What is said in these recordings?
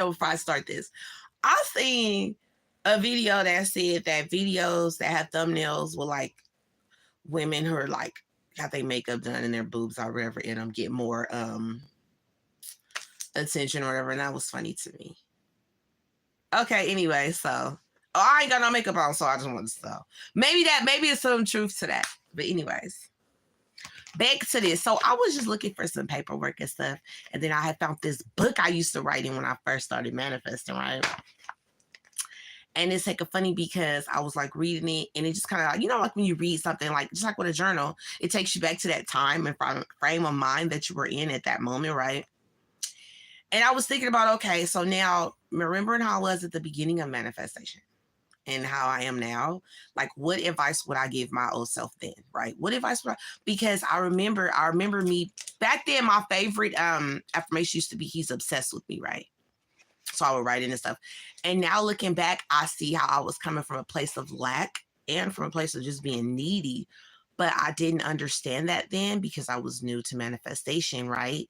before I start this. I seen a video that said that videos that have thumbnails with like women who are like got their makeup done and their boobs or whatever in them get more attention or whatever, and that was funny to me. Okay, anyway, so I ain't got no makeup on, so I just wanted to know. Maybe it's some truth to that. But anyways, back to this. So I was just looking for some paperwork and stuff, and then I had found this book I used to write in when I first started manifesting, right? And it's like a funny because I was like reading it, and it just kind of like, like when you read something, like just like with a journal, it takes you back to that time and frame of mind that you were in at that moment, right? And I was thinking about, okay, so now remembering how I was at the beginning of manifestation and how I am now, like what advice would I give my old self then, right? What advice would I, because I remember me back then, my favorite affirmation used to be, he's obsessed with me, right? So I would write in and stuff. And now looking back, I see how I was coming from a place of lack and from a place of just being needy. But I didn't understand that then because I was new to manifestation, right?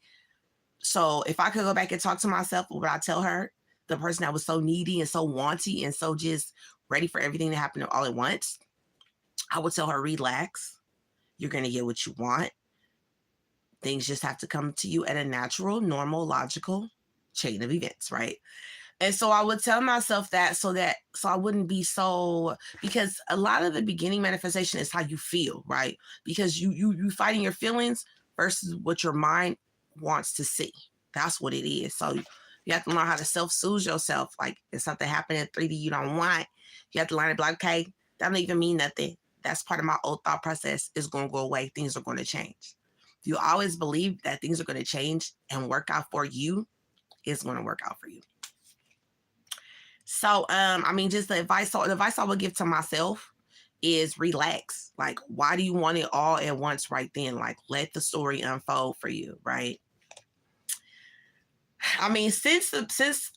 So if I could go back and talk to myself, what would I tell her? The person that was so needy and so wanty and so just ready for everything to happen all at once, I would tell her, relax. You're going to get what you want. Things just have to come to you at a natural, normal, logical chain of events, right? And so I would tell myself that so I wouldn't be so, because a lot of the beginning manifestation is how you feel, right? Because you fighting your feelings versus what your mind wants to see. That's what it is. So you have to learn how to self-soothe yourself. Like if something happened in 3D you don't want, you have to learn to be like, okay, that don't even mean nothing. That's part of my old thought process. Is going to go away. Things are going to change. If you always believe that things are going to change and work out for you, it's going to work out for you. So, I mean, just the advice I would give to myself is relax. Like, why do you want it all at once right then? Like, let the story unfold for you, right? I mean, since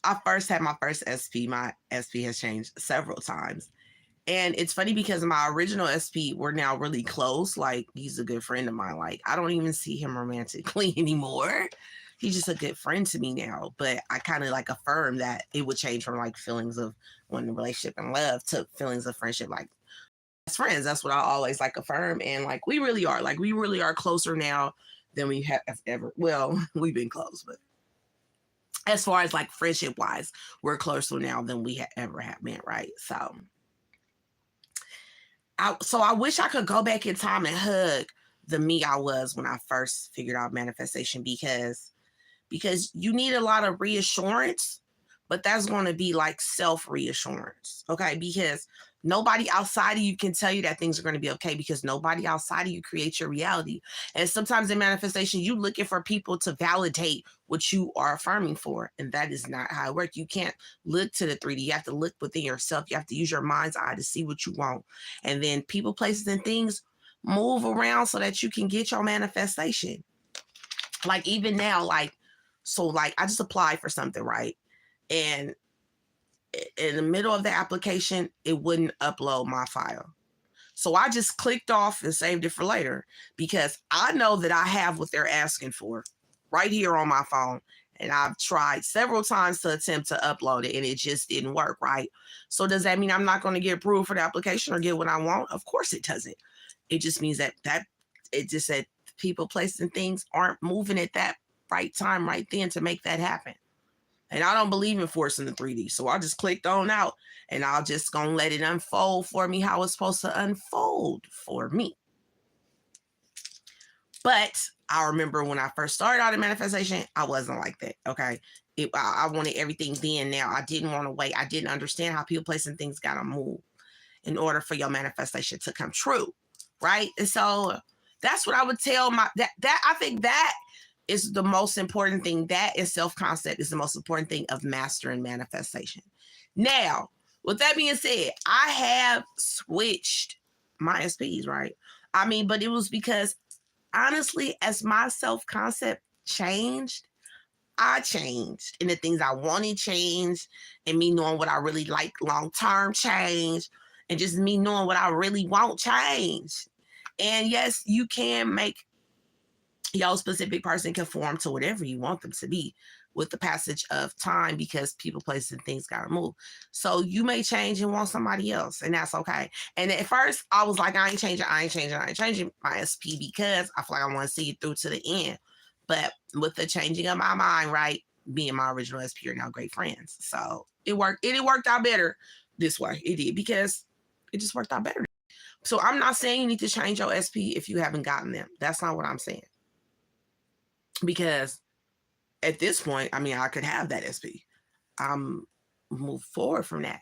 I first had my first SP, my SP has changed several times. And it's funny because my original SP, we're now really close. Like, he's a good friend of mine. Like, I don't even see him romantically anymore. He's just a good friend to me now. But I kind of like affirm that it would change from like feelings of one relationship and love to feelings of friendship, like as friends. That's what I always like affirm. And like, we really are closer now than we have ever. Well, we've been close, but as far as like friendship wise, we're closer now than we ever have been, right? So I wish I could go back in time and hug the me I was when I first figured out manifestation, because you need a lot of reassurance, but that's going to be like self-reassurance, okay? Because nobody outside of you can tell you that things are going to be okay, because nobody outside of you creates your reality. And sometimes in manifestation, you looking for people to validate what you are affirming for, and that is not how it works. You can't look to the 3D. You have to look within yourself. You have to use your mind's eye to see what you want. And then people, places, and things move around so that you can get your manifestation. Like even now, like, so like I just applied for something, right? And in the middle of the application, it wouldn't upload my file. So I just clicked off and saved it for later, because I know that I have what they're asking for right here on my phone. And I've tried several times to attempt to upload it, and it just didn't work, right? So does that mean I'm not going to get approved for the application or get what I want? Of course it doesn't. It just means that it just said people, places, and things aren't moving at that right time, right then, to make that happen. And I don't believe in forcing the 3D. So I just clicked on out, and I'll just gonna let it unfold for me how it's supposed to unfold for me. But I remember when I first started out in manifestation, I wasn't like that. Okay. I wanted everything then, now. I didn't want to wait. I didn't understand how people, place, and things gotta move in order for your manifestation to come true. Right. And so that's what I would tell that I think that is the most important thing. That is self-concept is the most important thing of mastering manifestation. Now, with that being said, I have switched my SPs, right? I mean, but it was because honestly, as my self-concept changed, I changed, and the things I wanted changed, and me knowing what I really like long-term changed, and just me knowing what I really want change. And yes, you can make your specific person conform to whatever you want them to be. with the passage of time because people, places, and things got removed. So you may change and want somebody else, and that's okay. And at first, I was like, I ain't changing my SP because I feel like I want to see it through to the end. But with the changing of my mind, right, me and my original SP are now great friends. So it worked. It worked out better this way. It did because it just worked out better. So I'm not saying you need to change your SP if you haven't gotten them. That's not what I'm saying. Because at this point, I mean, I could have that SP. I'm move forward from that.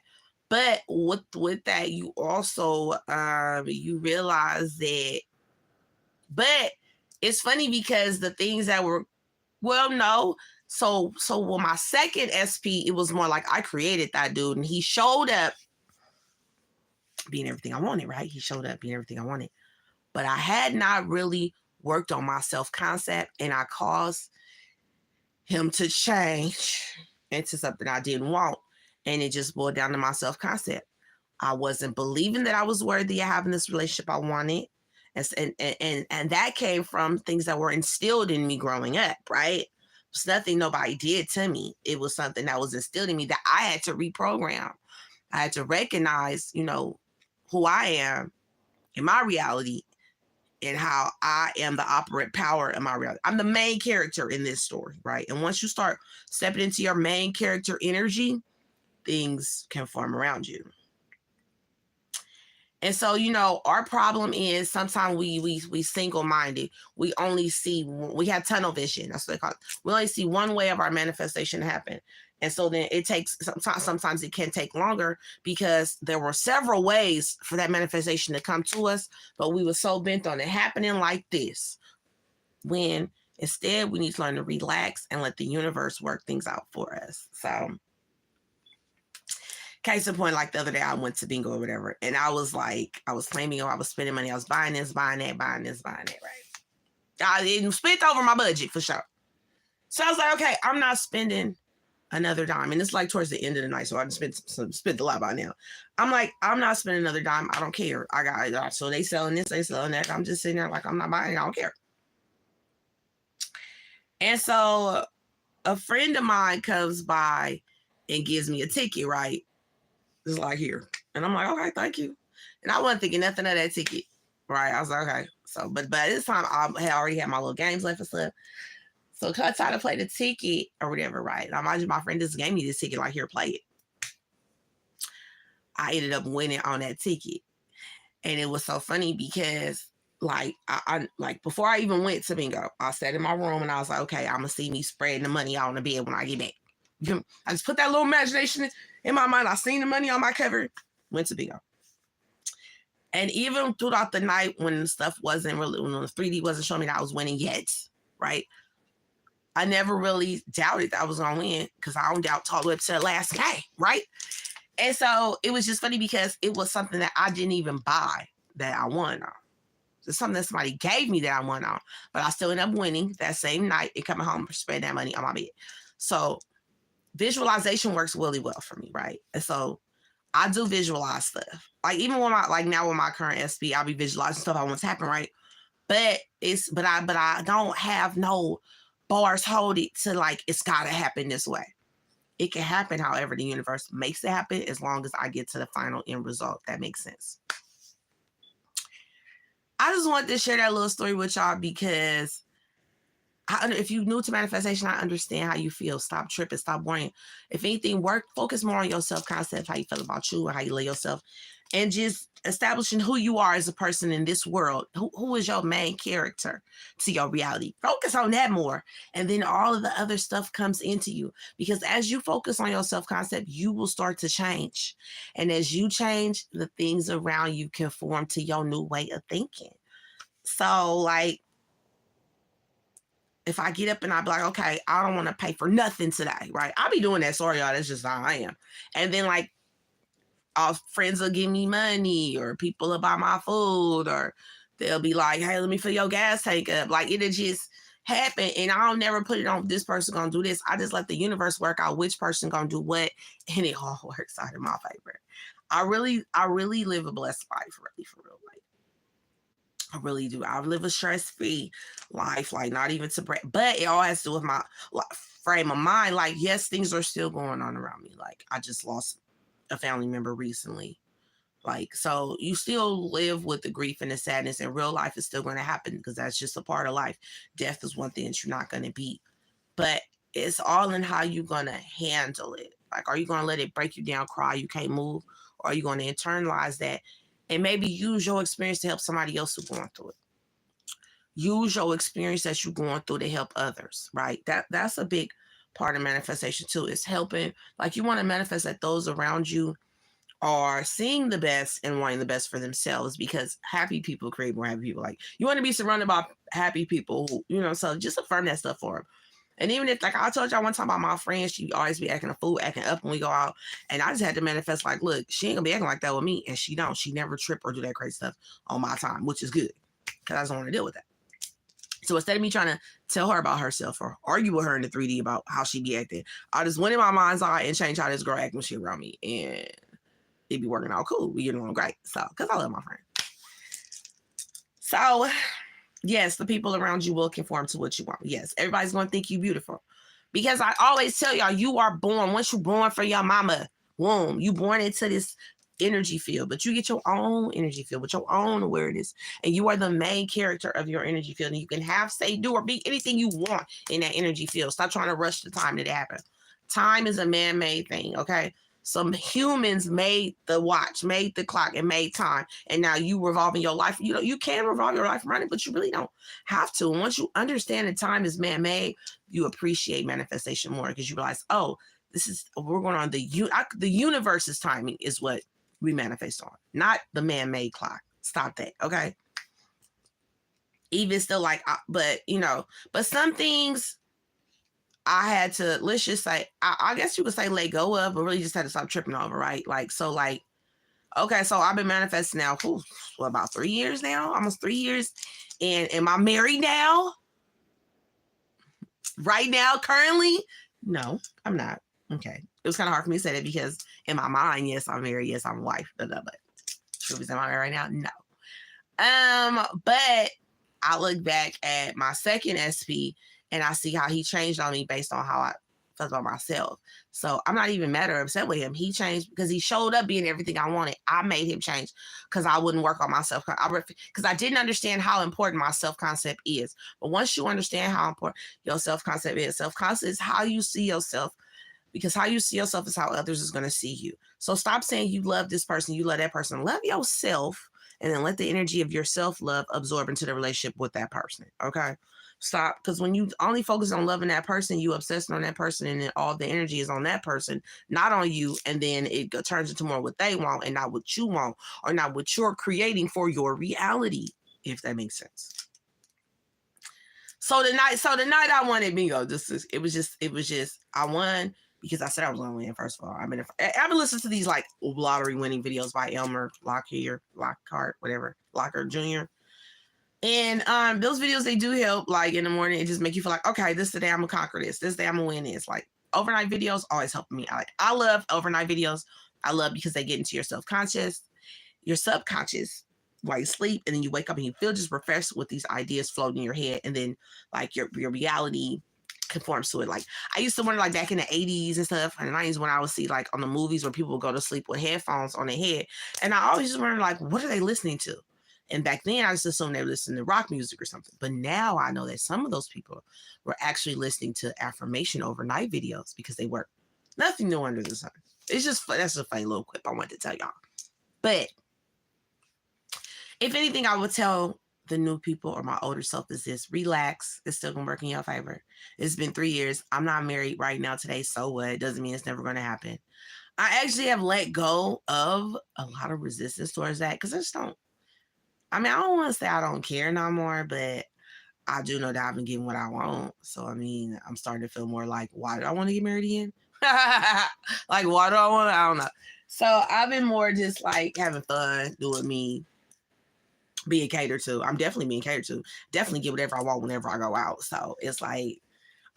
But with that, you also you realize that. But it's funny because the things that were, well, no. So with my second SP, it was more like I created that dude, and he showed up being everything I wanted, right? He showed up being everything I wanted. But I had not really worked on my self-concept, and I caused him to change into something I didn't want. And it just boiled down to my self-concept. I wasn't believing that I was worthy of having this relationship I wanted. And that came from things that were instilled in me growing up, right? It's nothing nobody did to me. It was something that was instilled in me that I had to reprogram. I had to recognize, who I am in my reality and how I am the operant power in my reality. I'm the main character in this story, right? And once you start stepping into your main character energy, things can form around you. And so, our problem is sometimes we single-minded. We only see, we have tunnel vision. That's what they call it. We only see one way of our manifestation happen. And so then it takes, sometimes it can take longer because there were several ways for that manifestation to come to us, but we were so bent on it happening like this, when instead we need to learn to relax and let the universe work things out for us. So case in point, like the other day I went to bingo or whatever, and I was claiming, I was spending money. I was buying this, buying that, right? I didn't spend over my budget for sure. So I was like, okay, I'm not spending another dime. And it's like towards the end of the night, so I just spent a lot by now. I'm like, I'm not spending another dime. I don't care. I got, so they selling this, they selling that. I'm just sitting there like, I'm not buying, I don't care. And so a friend of mine comes by and gives me a ticket, right? It's like, here. And I'm like, okay, thank you. And I wasn't thinking nothing of that ticket, right? I was like, okay. So, but by this time, I had already had my little games left and stuff. So I tried to play the ticket or whatever, right? Now, mind you, my friend just gave me this ticket, like, here, play it. I ended up winning on that ticket. And it was so funny because, like, I like, before I even went to bingo, I sat in my room and I was like, okay, I'm going to see me spreading the money out on the bed when I get back. I just put that little imagination in my mind. I seen the money on my cover, went to bingo. And even throughout the night when stuff wasn't really, when the 3D wasn't showing me that I was winning yet, right? I never really doubted that I was going to win because I don't doubt all the way up to the last day, right? And so it was just funny because it was something that I didn't even buy that I won on. It's something that somebody gave me that I won on, but I still ended up winning that same night and coming home and spreading that money on my bed. So visualization works really well for me, right? And so I do visualize stuff. Like even when now with my current SP, I'll be visualizing stuff I want to happen, right? But I don't have no bars hold it to like, it's gotta happen this way. It can happen however the universe makes it happen, as long as I get to the final end result. That makes sense. I just wanted to share that little story with y'all because if you're new to manifestation, I understand how you feel. Stop tripping, stop worrying. If anything, focus more on your self-concept, how you feel about you and how you lay yourself, and just establishing who you are as a person in this world. Who is your main character to your reality? Focus on that more. And then all of the other stuff comes into you. Because as you focus on your self-concept, you will start to change. And as you change, the things around you conform to your new way of thinking. So like, if I get up and I be like, okay, I don't want to pay for nothing today, right? I'll be doing that. Sorry, y'all. That's just how I am. And then like, our friends will give me money, or people will buy my food, or they'll be like, hey, let me fill your gas tank up. Like it'll just happen. And I don't never put it on this person gonna do this. I just let the universe work out which person gonna do what. And it all works out in my favor. I really live a blessed life, really, for real. Like, I really do. I live a stress-free life, like not even to break, but it all has to do with my frame of mind. Like, yes, things are still going on around me. Like, I just lost a family member recently. Like, so you still live with the grief and the sadness, and real life is still going to happen because that's just a part of life. Death is one thing that you're not going to beat, but it's all in how you're going to handle it. Like, are you going to let it break you down, cry, you can't move, or are you going to internalize that and maybe use your experience to help somebody else who's going through it? Use your experience that you're going through to help others, right? That's a big part of manifestation too. Is helping. Like, you want to manifest that those around you are seeing the best and wanting the best for themselves, because happy people create more happy people. Like, you want to be surrounded by happy people who, so just affirm that stuff for them. And even if, like I told y'all one time about my friend, she always be acting a fool, acting up when we go out. And I just had to manifest, like, look, she ain't gonna be acting like that with me. And she don't. She never trip or do that crazy stuff on my time, which is good because I just don't want to deal with that. So instead of me trying to tell her about herself or argue with her in the 3D about how she be acting, I just went in my mind's eye and changed how this girl act when she around me. And it be working out cool. We get along great. So, because I love my friend. So, yes, the people around you will conform to what you want. Yes, everybody's going to think you beautiful. Because I always tell y'all, you are born, once you're born for your mama womb, you born into this energy field, but you get your own energy field with your own awareness, and you are the main character of your energy field, and you can have, say, do, or be anything you want in that energy field. Stop trying to rush the time that it happens. Time is a man-made thing, okay? Some humans made the watch, made the clock, and made time, and now you revolving your life. You can revolve your life around it, but you really don't have to. And once you understand that time is man-made, you appreciate manifestation more, because you realize, oh, we're going on the universe's timing is what we manifest on, not the man-made clock. Stop that, okay? Even still, like, but some things I had to, let's just say, I guess you could say let go of, but really just had to stop tripping over, right? Like, so, like, okay, so I've been manifesting now, about 3 years now, almost 3 years. And am I married now? Right now, currently? No, I'm not. Okay. It was kind of hard for me to say that because in my mind, yes, I'm married. Yes, I'm a wife. But truth is, am I married right now? No. But I look back at my second SP and I see how he changed on me based on how I felt about myself. So I'm not even mad or upset with him. He changed because he showed up being everything I wanted. I made him change because I wouldn't work on myself. Because I didn't understand how important my self-concept is. But once you understand how important your self-concept is how you see yourself. Because how you see yourself is how others is going to see you. So stop saying you love this person, you love that person. Love yourself, and then let the energy of your self-love absorb into the relationship with that person, okay? Stop, because when you only focus on loving that person, you obsessing on that person, and then all the energy is on that person, not on you, and then it turns into more what they want and not what you want, or not what you're creating for your reality, if that makes sense. So the night I wanted bingo, it was just I won because I said I was going to win. First of all, I've been listening to these like lottery winning videos by Elmer Lockhart, whatever, Lockhart Jr. And those videos, they do help. Like in the morning, it just make you feel like, okay, this is the day I'm gonna conquer this. This day I'm gonna win this. Like overnight videos always help me. I love overnight videos. I love because they get into your subconscious while you sleep, and then you wake up and you feel just refreshed with these ideas floating in your head, and then like your reality conforms to it. Like I used to wonder, like back in the 80s and stuff and the 90s, when I would see like on the movies where people would go to sleep with headphones on their head, and I always just wondered, like, what are they listening to? And back then I just assumed they were listening to rock music or something. But now I know that some of those people were actually listening to affirmation overnight videos because they work. Nothing new under the sun. It's just that's a funny little quip I wanted to tell y'all. But if anything, I would tell the new people or my older self is this: relax. It's still gonna work in your favor. It's been 3 years. I'm not married right now today, so what? It doesn't mean it's never gonna happen. I actually have let go of a lot of resistance towards that because I just don't. I mean, I don't want to say I don't care no more, but I do know that I've been getting what I want. So I mean, I'm starting to feel more like, why do I want to get married again? Like, why do I want to? I don't know. So I've been more just like having fun, doing me, being catered to. I'm definitely being catered to. Definitely get whatever I want whenever I go out. So it's like,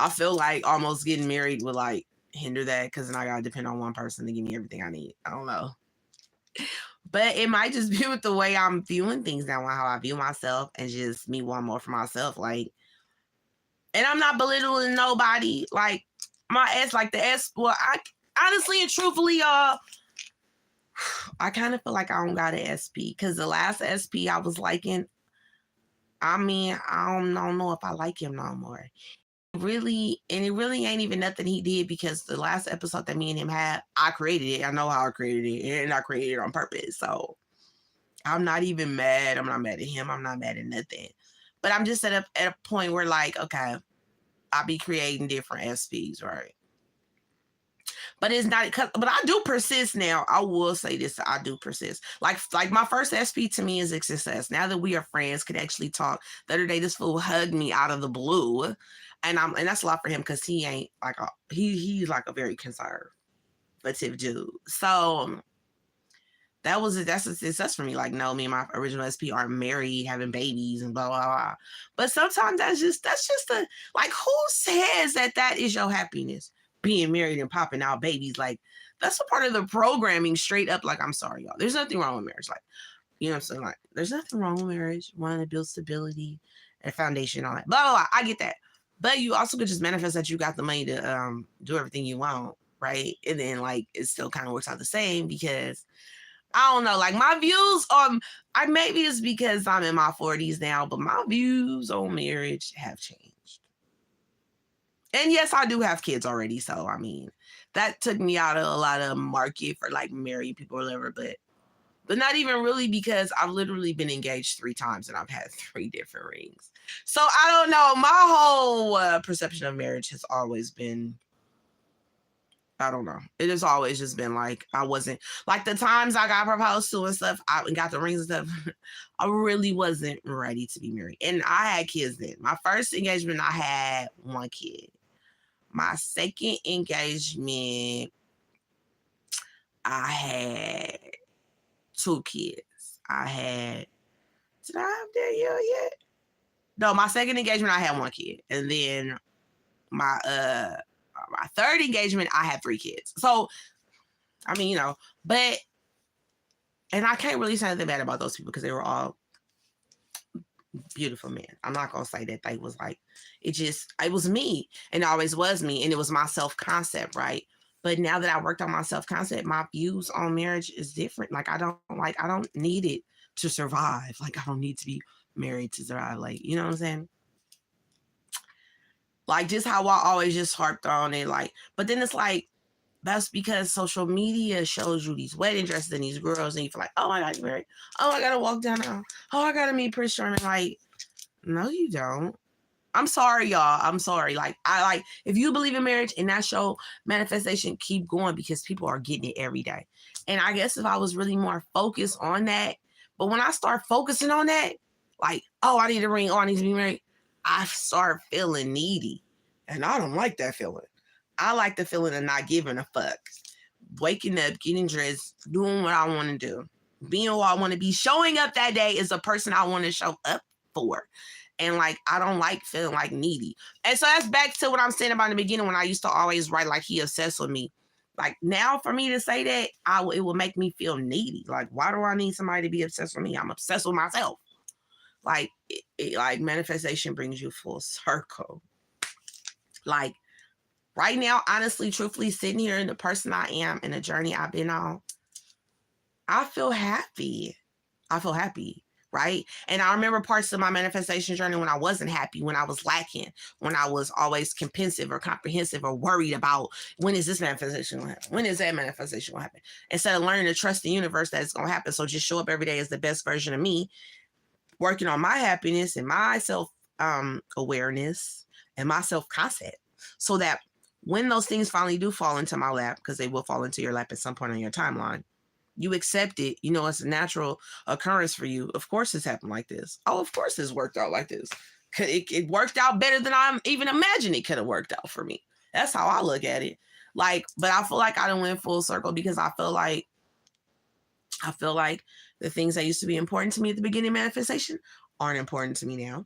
I feel like almost getting married would like hinder that because then I gotta depend on one person to give me everything I need. I don't know. But it might just be with the way I'm viewing things now, how I view myself, and just me want more for myself. Like, and I'm not belittling nobody. Like, my ex, like the ex, well, I honestly and truthfully, y'all, I kind of feel like I don't got an SP, because the last SP I was liking, I mean, I don't know if I like him no more. Really, and it really ain't even nothing he did, because the last episode that me and him had, I created it. I know how I created it, and I created it on purpose. So I'm not even mad. I'm not mad at him. I'm not mad at nothing. But I'm just at a point where, like, okay, I'll be creating different SPs, right? But it's not, but I do persist now. I will say this, I do persist. Like my first SP to me is a success. Now that we are friends, could actually talk. The other day, this fool hugged me out of the blue. And that's a lot for him, because he ain't like he's like a very conservative dude. So that's a success for me. Like, no, me and my original SP aren't married, having babies, and blah blah blah. But sometimes that's just a, like, who says that is your happiness? Being married and popping out babies, like, that's a part of the programming, straight up. Like, I'm sorry, y'all. There's nothing wrong with marriage. Like, you know what I'm saying? Like, there's nothing wrong with marriage. Wanting to build stability and foundation, all that. Blah, blah, blah. I get that. But you also could just manifest that you got the money to do everything you want, right? And then, like, it still kind of works out the same, because I don't know, like, my views on, maybe it's because I'm in my 40s now, but my views on marriage have changed. And yes, I do have kids already. So, I mean, that took me out of a lot of market for, like, married people or whatever. But not even really, because I've literally been engaged 3 times and I've had 3 different rings. So, I don't know. My whole perception of marriage has always been, I don't know. It has always just been like, I wasn't, like, the times I got proposed to and stuff, I got the rings and stuff, I really wasn't ready to be married. And I had kids then. My first engagement, I had 1 kid. My second engagement, I had 2 kids. Did I have Danielle yet? No, my second engagement, I had 1 kid. And then my third engagement, I had 3 kids. So, I mean, but, and I can't really say anything bad about those people, because they were all beautiful men. I'm not gonna say that they was like, it was me, and it always was me, and it was my self-concept, right? But now that I worked on my self-concept, my views on marriage is different. Like, I don't need it to survive. Like, I don't need to be married to survive. Like, you know what I'm saying? Like, just how I always just harped on it. Like, but then it's like, that's because social media shows you these wedding dresses and these girls, and you feel like, oh, I got married. Oh, I gotta walk down the aisle. Oh, I gotta meet Prince Charming. Like, no, you don't. I'm sorry, y'all. I'm sorry. Like, if you believe in marriage and that show manifestation, keep going, because people are getting it every day. And I guess if I was really more focused on that, but when I start focusing on that, like, oh, I need a ring, oh, I need to be married, I start feeling needy. And I don't like that feeling. I like the feeling of not giving a fuck. Waking up, getting dressed, doing what I want to do, being who I want to be, showing up that day as a person I want to show up for. And, like, I don't like feeling like needy. And so that's back to what I'm saying about in the beginning, when I used to always write like he obsessed with me. Like, now for me to say that, it will make me feel needy. Like, why do I need somebody to be obsessed with me? I'm obsessed with myself. Like, like, manifestation brings you full circle. Like, right now, honestly, truthfully, sitting here in the person I am and the journey I've been on, I feel happy. Right? And I remember parts of my manifestation journey when I wasn't happy, when I was lacking, when I was always compensive or comprehensive or worried about, when is this manifestation going to happen? When is that manifestation going to happen? Instead of learning to trust the universe that it's going to happen. So just show up every day as the best version of me, working on my happiness and my self awareness and my self-concept, so that when those things finally do fall into my lap, because they will fall into your lap at some point on your timeline, you accept it. You know, it's a natural occurrence for you. Of course it's happened like this. Oh, of course it's worked out like this. It worked out better than I even imagined it could have worked out for me. That's how I look at it. Like, but I feel like I done went full circle, because I feel like the things that used to be important to me at the beginning of manifestation aren't important to me now.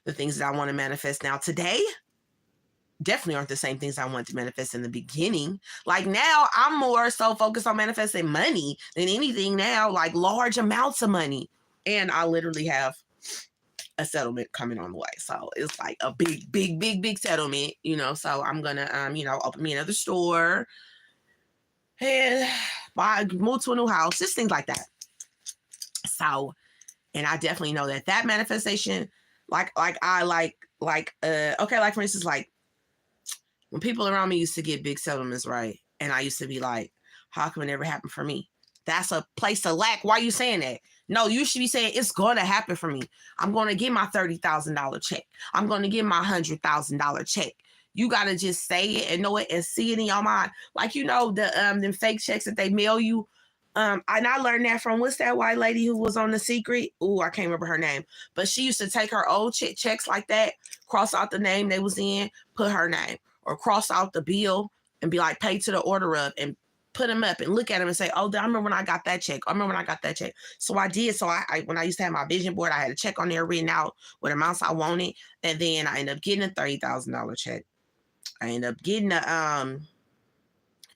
The things that I want to manifest now today definitely aren't the same things I want to manifest in the beginning. Like now, I'm more so focused on manifesting money than anything now, like large amounts of money. And I literally have a settlement coming on the way. So it's like a big settlement, you know. So I'm gonna open me another store and move to a new house, just things like that. So, and I definitely know that manifestation, okay, like for instance, like when people around me used to get big settlements, right? And I used to be like, how come it never happened for me? That's a place to lack. Why are you saying that? No, you should be saying it's going to happen for me. I'm going to get my $30,000 check. I'm going to get my $100,000 check. You got to just say it and know it and see it in your mind. Like, you know, the fake checks that they mail you. And I learned that from, what's that white lady who was on The Secret? Ooh, I can't remember her name. But she used to take her old checks like that, cross out the name they was in, put her name, or cross out the bill and be like, pay to the order of, and put them up and look at them and say, oh, I remember when I got that check. I remember when I got that check. So I did. So I when I used to have my vision board, I had a check on there written out with amounts I wanted. And then I ended up getting a $30,000 check. I ended up getting a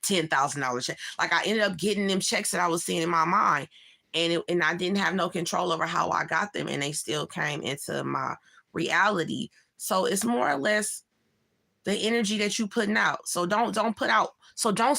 $10,000 check. Like I ended up getting them checks that I was seeing in my mind. And I didn't have no control over how I got them. And they still came into my reality. So it's more or less the energy that you putting out. So don't put out. So do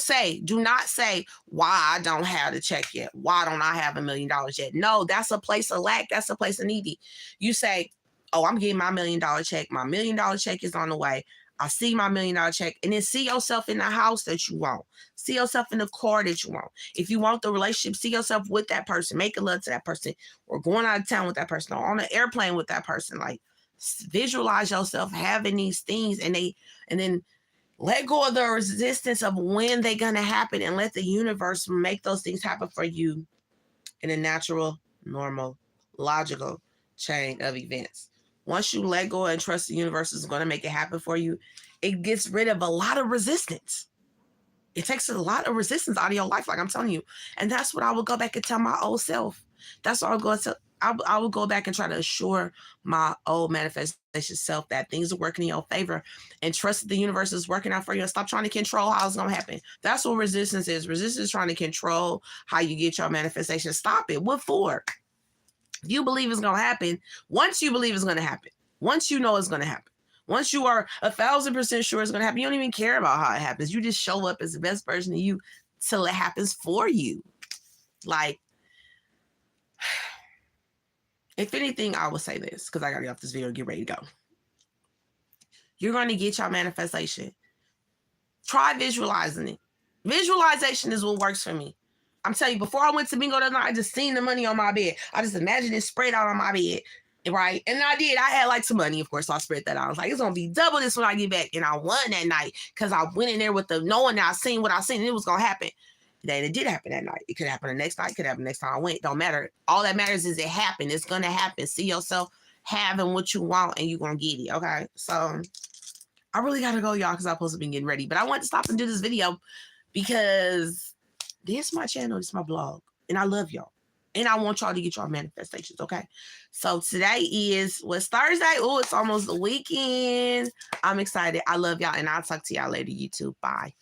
not say why I don't have the check yet. Why don't I have $1 million yet? No, that's a place of lack. That's a place of needy. You say, oh, I'm getting my $1 million check. My $1 million check is on the way. I see my $1 million check, and then see yourself in the house that you want. See yourself in the car that you want. If you want the relationship, see yourself with that person, making love to that person, or going out of town with that person, or on an airplane with that person. Like, visualize yourself having these things, and then let go of the resistance of when they're going to happen, and let the universe make those things happen for you in a natural, normal, logical chain of events. Once you let go and trust the universe is going to make it happen for you, it gets rid of a lot of resistance. It takes a lot of resistance out of your life, like I'm telling you. And that's what I would go back and tell my old self. That's what I would go back and try to assure my old manifestation self that things are working in your favor, and trust that the universe is working out for you, and stop trying to control how it's going to happen. That's what resistance is. Resistance is trying to control how you get your manifestation. Stop it. What for? You believe it's going to happen. Once you believe it's going to happen, once you know it's going to happen, once you are 1,000% sure it's going to happen, you don't even care about how it happens. You just show up as the best version of you till it happens for you. Like, if anything, I will say this, because I got to get off this video and get ready to go. You're going to get your manifestation. Try visualizing it. Visualization is what works for me. I'm telling you, before I went to bingo that night, I just seen the money on my bed. I just imagined it spread out on my bed, right? And I did. I had like some money, of course, so I spread that out. I was like, it's going to be double this when I get back. And I won that night because I went in there with the knowing that I seen what I seen, and it was going to happen. Then it did happen that night. It could happen the next night. It could happen the next time I went. Don't matter. All that matters is it happened. It's going to happen. See yourself having what you want, and you're going to get it, okay? So I really got to go, y'all, because I'm supposed to be getting ready. But I want to stop and do this video because this is my channel. This is my blog. And I love y'all. And I want y'all to get y'all manifestations, okay? So today is, what's Thursday? Oh, it's almost the weekend. I'm excited. I love y'all. And I'll talk to y'all later, YouTube. Bye.